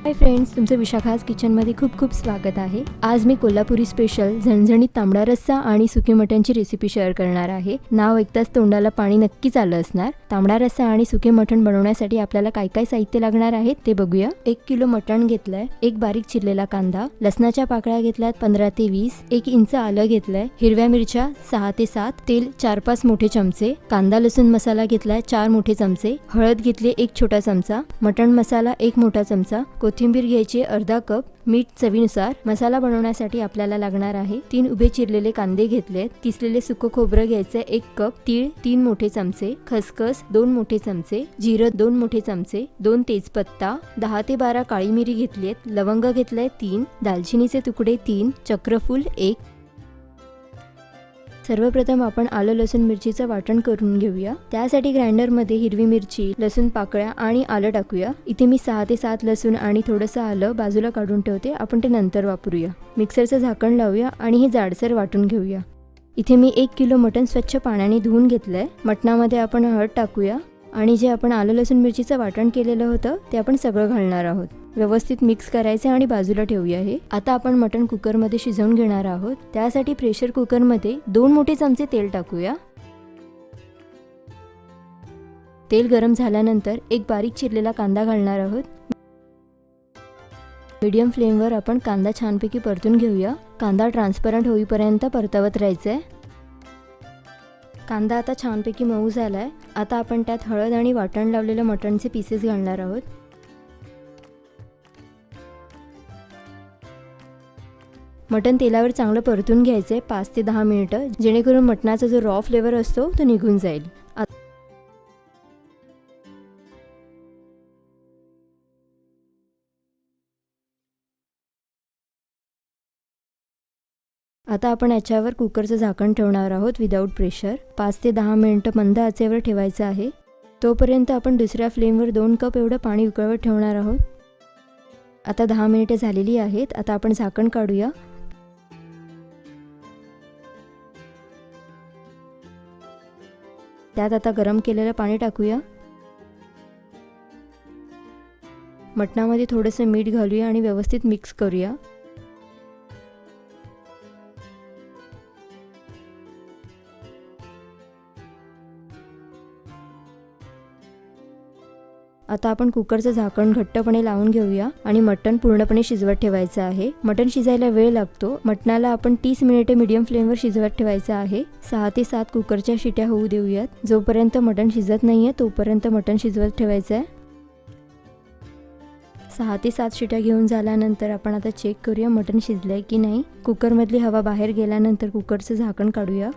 Hi friends, तुमचं विशाखास किचनमध्ये खूप खूप स्वागत आहे। आज मी कोल्हापुरी स्पेशल झणझणीत तांबडा रस्सा आणि सुके मटणची रेसिपी शेअर करणार आहे। नाव ऐकताच तोंडाला पाणी नक्कीच आलं असणार। तांबडा रस्सा आणि सुके मटण बनवण्यासाठी आपल्याला काय काय साहित्य लागणार आहे ते बघूया। 1 किलो मटण घेतलंय, एक बारीक चिरलेला कांदा, लसणाच्या पाकळ्या घेतल्यात 15 ते 20, 1 इंच आलं घेतलंय, हिरव्या मिरच्या 6 ते 7, तेल 4-5 मोठे चमचे, कांदा लसूण मसाला घेतलाय 4 मोठे चमचे, हळद घेतली 1 छोटा चमचा, मटण मसाला 1 मोठा चमचा, कोथिंबीर घ्यायची अर्धा कप, मीठ चवीनुसार। मसाला बनवण्यासाठी आपल्याला लागणार आहे 3 उभे चिरलेले कांदे घेतलेत, किसलेले सुकं खोबरं घ्यायचं 1 कप, तीळ 3 मोठे चमचे, खसखस 2 मोठे चमचे, जिरं 2 मोठे चमचे, 2 तेजपत्ता, 10 ते 12 काळी मिरी घेतलीत, लवंग घेतलंय 3, दालचिनीचे तुकडे 3, चक्रफूल 1। सर्वप्रथम आपण आलं लसूण मिरचीचं वाटण करून घेऊया। त्यासाठी ग्राइंडरमध्ये हिरवी मिरची, लसूण पाकळ्या आणि आलं टाकूया। इथे मी 6 ते 7 लसूण आणि थोडंसं आलं बाजूला काढून ठेवते, आपण ते नंतर वापरूया। मिक्सरचं झाकण लावूया आणि हे जाडसर वाटून घेऊया। इथे मी 1 किलो मटण स्वच्छ पाण्याने धुवून घेतलंय। मटणामध्ये आपण हळद टाकूया आणि जे आपण आलं लसूण मिरचीचं वाटण केलेलं होतं ते आपण सगळं घालणार आहोत। व्यवस्थित मिक्स करायचे आणि बाजूला ठेवूया। हे आता आपण मटण कुकरमध्ये शिजवून घेणार आहोत। त्यासाठी प्रेशर कुकरमध्ये 2 मोठे चमचे तेल टाकूया। तेल गरम झाल्यानंतर एक बारीक चिरलेला कांदा घालणार आहोत। मीडियम फ्लेमवर आपण कांदा छानपैकी परतून घेऊया। कांदा ट्रान्सपरंट होईपर्यंत परतवत राहायचंय। कांदा आता छानपैकी मऊ झालाय। आता आपण त्यात हळद आणि वाटण लावलेलं मटणचे पीसेस घालणार आहोत। मटण तेलावर चांगलं परतून घ्यायचंय 5 ते 10 मिनिटं, जेणेकरून मटणाचा जो रॉ फ्लेवर असतो तो निघून जाईल। आता आपण याच्यावर कुकरचं झाकण ठेवणार आहोत विदाऊट प्रेशर। 5 ते 10 मिनिटं मंद आचेवर ठेवायचं आहे। तोपर्यंत आपण दुसऱ्या फ्लेमवर 2 कप एवढं पाणी उकळवत ठेवणार आहोत। आता 10 मिनिटे झालेली आहेत। आता आपण झाकण काढूया। त्यात आता गरम केलेलं पाणी टाकूया। मटणामध्ये थोडंसं मीठ घालूया आणि व्यवस्थित मिक्स करूया। आता आपण कुकरचं झाकण घट्टपणे लावून घेऊया आणि मटण पूर्णपणे शिजवत ठेवायचं आहे। मटण शिजायला वेळ लागतो। मटणाला आपण 30 मिनिटे मीडियम फ्लेमवर शिजवत ठेवायचं आहे। 6 ते 7 कुकरच्या शिट्या होऊ देऊयात। जोपर्यंत मटण शिजत नाहीये तोपर्यंत मटण शिजवत ठेवायचं आहे। 6 ते 7 शिट्या घेऊन झाल्यानंतर आपण आता चेक करूया मटण शिजलंय की नाही। कुकरमधली हवा बाहेर गेल्यानंतर कुकरचं झाकण काढूया।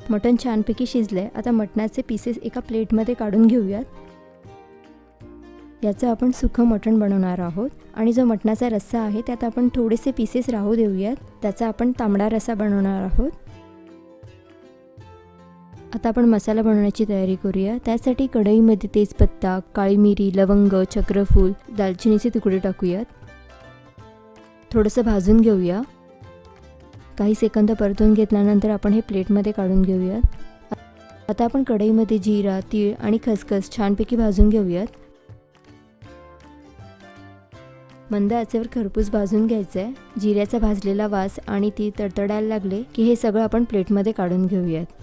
मटण छानपैकी शिजलंय। आता मटणाचे पीसेस एका प्लेटमध्ये काढून घेऊयात। याचं आपण सुकं मटण बनवणार आहोत आणि जो मटणाचा रस्सा आहे त्यात आपण थोडेसे पीसेस राहू देऊयात। त्याचा आपण तांबडा रस्सा बनवणार आहोत। आता आपण मसाला बनवण्याची तयारी करूया। त्यासाठी कढईमध्ये तेजपत्ता, काळी मिरी, लवंग, चक्रफूल, दालचिनीचे तुकडे टाकूयात। थोडंसं भाजून घेऊया। काही सेकंद परतून घेतल्यानंतर आपण हे प्लेटमध्ये काढून घेऊयात। आता आपण कढईमध्ये जिरा, तीळ आणि खसखस छानपैकी भाजून घेऊयात। मंद आचेवर खरपूस भाजून घ्यायचंय। जिऱ्याचा भाजलेला वास आणि तीळ तडतडायला लागले की हे सगळं आपण प्लेटमध्ये काढून घेऊयात।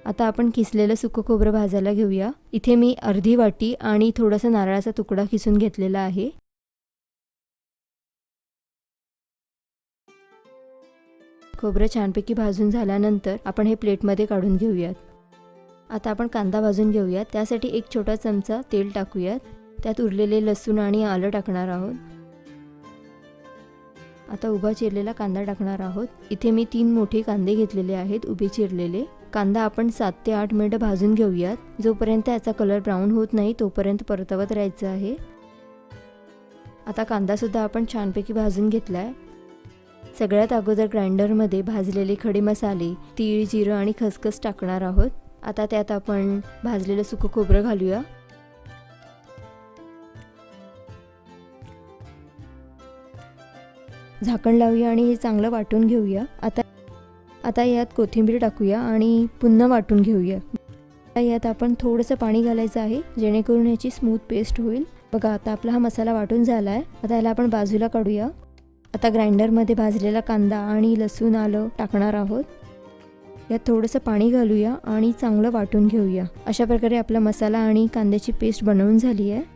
आता आपण किसलेलं सुकं खोबरं भाजायला घेऊया। इथे मी अर्धी वाटी आणि थोडासा नारळाचा तुकडा किसून घेतलेला आहे। खोबरं छानपैकी भाजून झाल्यानंतर आपण हे प्लेटमध्ये काढून घेऊयात। आता आपण कांदा भाजून घेऊयात। त्यासाठी 1 छोटा चमचा तेल टाकूयात। त्यात उरलेले लसूण आणि आलं टाकणार आहोत। आता उभा चिरलेला कांदा टाकणार आहोत। इथे मी 3 मोठे कांदे घेतलेले आहेत उभे चिरलेले। कांदा आपण 7 ते 8 मिनिटं भाजून घेऊयात। जोपर्यंत याचा कलर ब्राऊन होत नाही तोपर्यंत परतवत राहायचं आहे। आता कांदा सुद्धा आपण छानपैकी भाजून घेतलाय। सगळ्यात अगोदर ग्राइंडरमध्ये भाजलेले खडे मसाले, तीळ, जिरं आणि खसखस टाकणार आहोत। आता त्यात आपण भाजलेलं सुकं खोबरं घालूया। झाकण लावूया आणि हे चांगलं वाटून घेऊया। आता यात कोथिंबीर टाकूया आणि पुन्हा वाटून घेऊया। यात आपण थोडंसं पाणी घालायचं आहे जेणेकरून याची स्मूथ पेस्ट होईल। बघा आता आपला हा मसाला वाटून झाला आहे। आता याला आपण बाजूला काढूया। आता ग्राइंडरमध्ये भाजलेला कांदा आणि लसूण आलं टाकणार आहोत। यात थोडंसं पाणी घालूया आणि चांगलं वाटून घेऊया। अशा प्रकारे आपला मसाला आणि कांद्याची पेस्ट बनवून झाली आहे।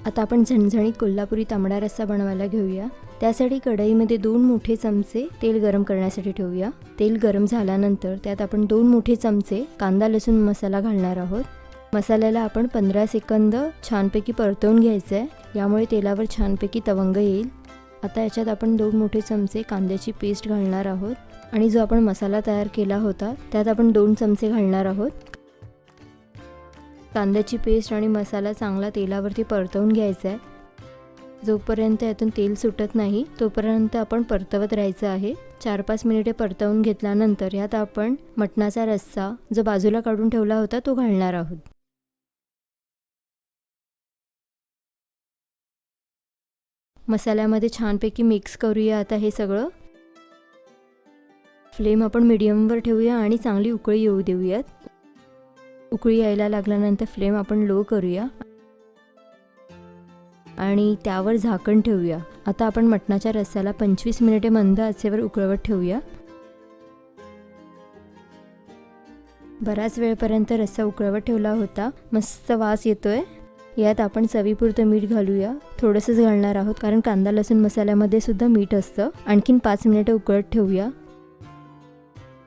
आता आपण झणझणीत कोल्हापुरी तांबडा रस्सा बनवायला घेऊया। त्यासाठी कढईमध्ये 2 मोठे चमचे तेल गरम करण्यासाठी ठेवूया। तेल गरम झाल्यानंतर त्यात आपण 2 मोठे चमचे कांदा लसूण मसाला घालणार आहोत। मसाल्याला आपण 15 सेकंद छानपैकी परतवून घ्यायचं आहे, यामुळे तेलावर छानपैकी तवंग येईल। आता याच्यात आपण 2 मोठे चमचे कांद्याची पेस्ट घालणार आहोत आणि जो आपण मसाला तयार केला होता त्यात आपण 2 चमचे घालणार आहोत। कांद्याची पेस्ट आणि मसाला चांगला तेलावरती परतवून घ्यायचा आहे। जोपर्यंत यातून तेल सुटत नाही तोपर्यंत आपण परतवत राहायचं आहे। 4-5 मिनिटे परतवून घेतल्यानंतर यात आपण मटणाचा रस्सा जो बाजूला काढून ठेवला होता तो घालणार आहोत। मसाल्यामध्ये छानपैकी मिक्स करूया। आता हे सगळं फ्लेम आपण मीडियमवर ठेवूया आणि चांगली उकळी येऊ देऊयात। उकळी यायला लागल्यानंतर फ्लेम आपण लो करूया आणि त्यावर झाकण ठेवूया। आता आपण मटणाच्या रस्स्याला 25 मिनिटे मंद आचेवर उकळवत ठेवूया। बराच वेळपर्यंत रस्सा उकळवत ठेवला होता। मस्त वास येतोय। यात आपण चवीपुरतं मीठ घालूया। थोडंसंच घालणार आहोत कारण कांदा लसूण मसाल्यामध्ये सुद्धा मीठ असतं। आणखीन 5 मिनिटे उकळत ठेवूया।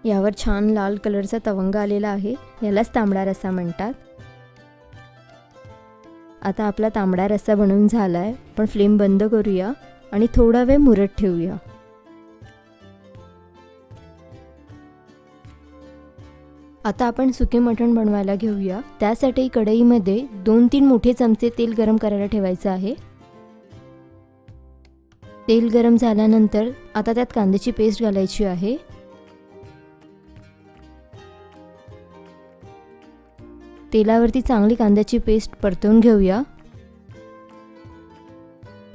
यावर छान लाल कलरचा तवंग आलेला आहे, यालाच तांबडा रस्सा म्हणतात। आता आपला तांबडा रस्सा बनवून झालाय, पण फ्लेम बंद करूया आणि थोडा वेळ मुरत ठेवूया। आता आपण सुके मटण बनवायला घेऊया। त्यासाठी कढईमध्ये 2-3 मोठे चमचे तेल गरम करायला ठेवायचं आहे। तेल गरम झाल्यानंतर आता त्यात कांद्याची पेस्ट घालायची आहे। तेलावरती चांगली कांद्याची पेस्ट परतवून घेऊया।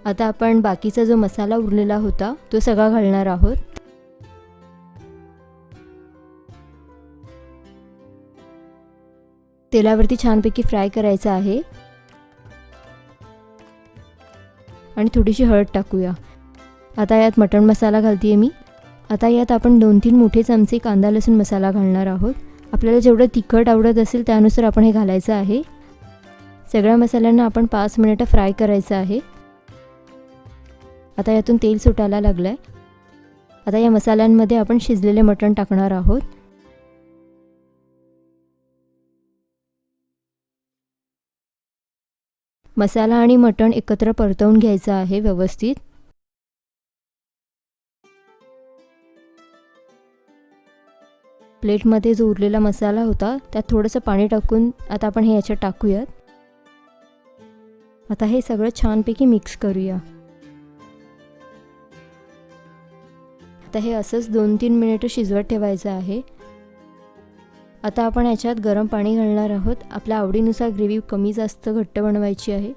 आता आपण बाकीचा जो मसाला उरलेला होता तो सगळा घालणार आहोत। तेलावरती छानपैकी फ्राय करायचा आहे आणि थोडीशी हळद टाकूया। आता यात मटण मसाला घालतेय मी। आता यात आपण 2-3 मोठे चमचे कांदा लसूण मसाला घालणार आहोत। आपल्याला जेवढं तिखट आवडत असेल त्यानुसार आपण हे घालायचं आहे। सगळ्या मसाल्यांना आपण 5 मिनिटं फ्राय करायचं आहे। आता यातून तेल सुटायला लागलंय। आता या मसाल्यांमध्ये आपण शिजलेले मटण टाकणार आहोत। मसाला आणि मटण एकत्र परतवून घ्यायचं आहे व्यवस्थित। प्लेटमध्ये जो उरलेला मसाला होता त्यात थोडंसं पाणी टाकून आता आपण हे याच्यात टाकूयात। आता हे सगळं छानपैकी मिक्स करूया। आता हे असंच 2-3 मिनिटं शिजवत ठेवायचं आहे। आता आपण याच्यात गरम पाणी घालणार आहोत। आपल्या आवडीनुसार ग्रेव्ही कमी जास्त घट्ट बनवायची आहे।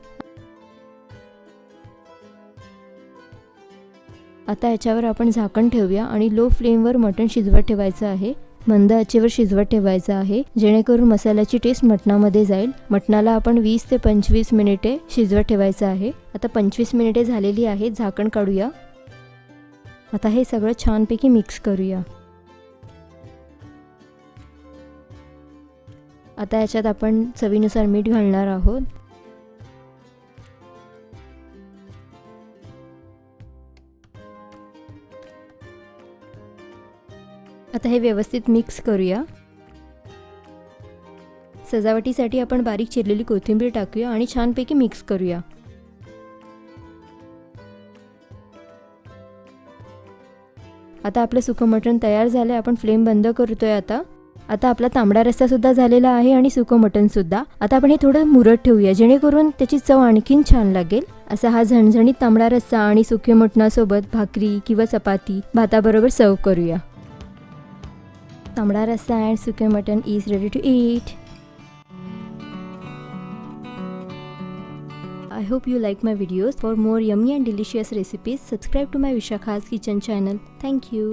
आता याच्यावर आपण झाकण ठेवूया आणि लो फ्लेमवर मटण शिजवत ठेवायचं आहे। मंद आचेवर शिजवत ठेवायचं आहे जेणेकरून मसाल्याची टेस्ट मटणामध्ये जाईल। मटणाला आपण 20 ते 25 मिनिटे शिजवत ठेवायचं आहे। आता 25 मिनिटे झालेली आहेत, झाकण काढूया। आता हे सगळं छानपैकी मिक्स करूया। आता याच्यात आपण चवीनुसार मीठ घालणार आहोत। आता हे व्यवस्थित मिक्स करूया। सजावटीसाठी आपण बारीक चिरलेली कोथिंबीर टाकूया आणि छानपैकी मिक्स करूया। आता आपलं सुकं मटण तयार झालंय। आपण फ्लेम बंद करतोय आता। आता आपला तांबडा रस्सा सुद्धा झालेला आहे आणि सुकं मटण सुद्धा। आता आपण हे थोडं मुरत ठेवूया जेणेकरून त्याची चव आणखीन छान लागेल। असा हा झणझणीत तांबडा रस्सा आणि सुके मटणासोबत भाकरी किंवा चपाती भाताबरोबर सर्व करूया। तांबडा रस्सा and suke mutton is ready to eat. I hope you like my videos. For more yummy and delicious recipes, subscribe to my Vishakha's Kitchen channel. Thank you.